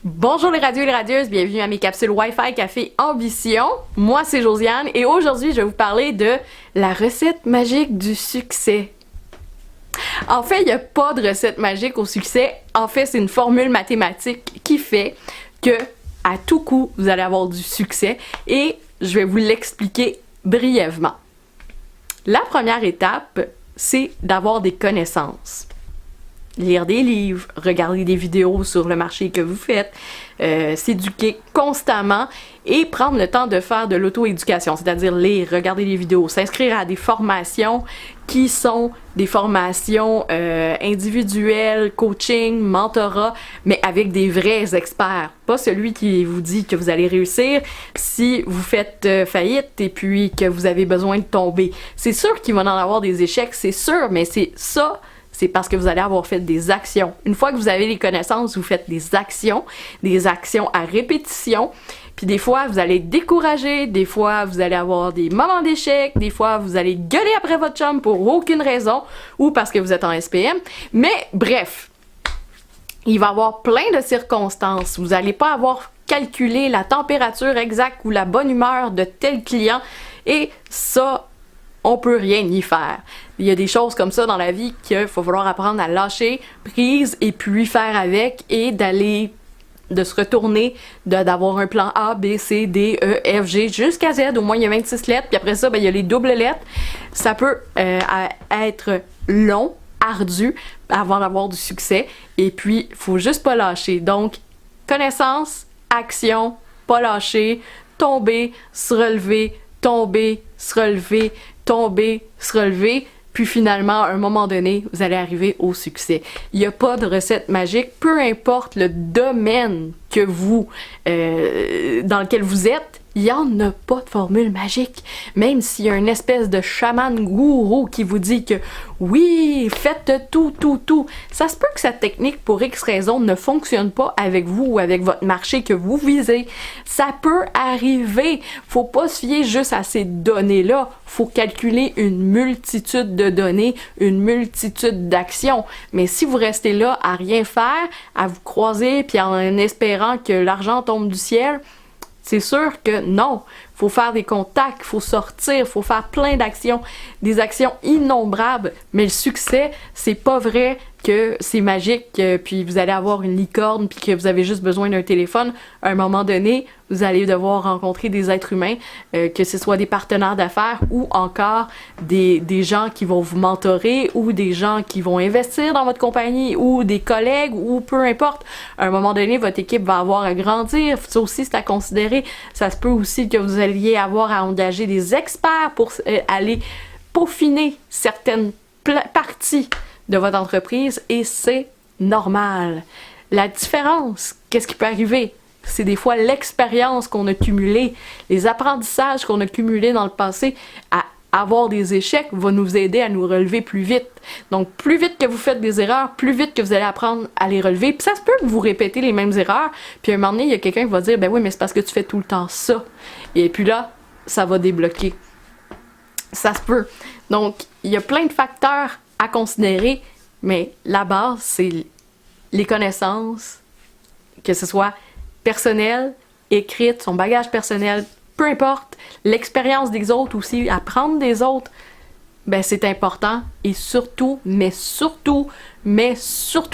Bonjour les radios et les radieuses, bienvenue à mes capsules Wi-Fi Café Ambition. Moi c'est Josiane et aujourd'hui je vais vous parler de la recette magique du succès. En fait, il n'y a pas de recette magique au succès. En fait, c'est une formule mathématique qui fait que à tout coup, vous allez avoir du succès et je vais vous l'expliquer brièvement. La première étape, c'est d'avoir des connaissances. Lire des livres, regarder des vidéos sur le marché que vous faites, s'éduquer constamment et prendre le temps de faire de l'auto-éducation, c'est-à-dire lire, regarder des vidéos, s'inscrire à des formations qui sont des formations individuelles, coaching, mentorat, mais avec des vrais experts, pas celui qui vous dit que vous allez réussir si vous faites faillite et puis que vous avez besoin de tomber. C'est sûr qu'il va en avoir des échecs, c'est sûr, mais c'est ça. C'est parce que vous allez avoir fait des actions. Une fois que vous avez les connaissances, vous faites des actions à répétition. Puis des fois, vous allez être découragé, des fois, vous allez avoir des moments d'échec, des fois, vous allez gueuler après votre chum pour aucune raison ou parce que vous êtes en SPM. Mais bref, il va y avoir plein de circonstances. Vous n'allez pas avoir calculé la température exacte ou la bonne humeur de tel client et ça, on peut rien y faire. Il y a des choses comme ça dans la vie qu'il va falloir apprendre à lâcher prise et puis faire avec et de se retourner, d'avoir un plan A, B, C, D, E, F, G jusqu'à Z. Au moins, il y a 26 lettres. Puis après ça, il y a les doubles lettres. Ça peut être long, ardu avant d'avoir du succès. Et puis, il faut juste pas lâcher. Donc, connaissance, action, pas lâcher, tomber, se relever, tomber, se relever, tomber, se relever, puis finalement, à un moment donné, vous allez arriver au succès. Il n'y a pas de recette magique, peu importe le domaine que dans lequel vous êtes, il n'y en a pas de formule magique. Même s'il y a une espèce de chaman gourou qui vous dit que oui, faites tout. Ça se peut que cette technique, pour X raison, ne fonctionne pas avec vous ou avec votre marché que vous visez. Ça peut arriver. Faut pas se fier juste à ces données-là. Faut calculer une multitude de données, une multitude d'actions. Mais si vous restez là à rien faire, à vous croiser puis en espérant que l'argent tombe du ciel, c'est sûr que non. Faut faire des contacts, faut sortir, faut faire plein d'actions, des actions innombrables. Mais le succès, c'est pas vrai que c'est magique, puis vous allez avoir une licorne, puis que vous avez juste besoin d'un téléphone. À un moment donné, vous allez devoir rencontrer des êtres humains, que ce soit des partenaires d'affaires ou encore des gens qui vont vous mentorer ou des gens qui vont investir dans votre compagnie ou des collègues ou peu importe. À un moment donné, votre équipe va avoir à grandir. Ça aussi, c'est à considérer. Ça se peut aussi que vous alliez avoir à engager des experts pour aller peaufiner certaines parties de votre entreprise et c'est normal. La différence, qu'est-ce qui peut arriver? C'est des fois l'expérience qu'on a cumulée, les apprentissages qu'on a cumulés dans le passé à avoir des échecs va nous aider à nous relever plus vite. Donc, plus vite que vous faites des erreurs, plus vite que vous allez apprendre à les relever. Puis ça se peut que vous répétez les mêmes erreurs, puis à un moment donné, il y a quelqu'un qui va dire « Ben oui, mais c'est parce que tu fais tout le temps ça. » Et puis là, ça va débloquer. Ça se peut. Donc, il y a plein de facteurs à considérer, mais la base, c'est les connaissances, que ce soit personnelles, écrites, son bagage personnel, peu importe, l'expérience des autres aussi, apprendre des autres, ben c'est important, et surtout, mais surtout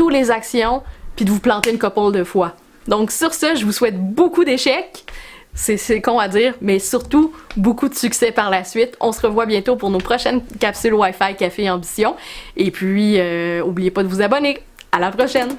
les actions, puis de vous planter une couple de fois. Donc sur ce, je vous souhaite beaucoup d'échecs, c'est con à dire, mais surtout beaucoup de succès par la suite. On se revoit bientôt pour nos prochaines capsules Wi-Fi Café Ambition. Et puis, n'oubliez pas de vous abonner. À la prochaine!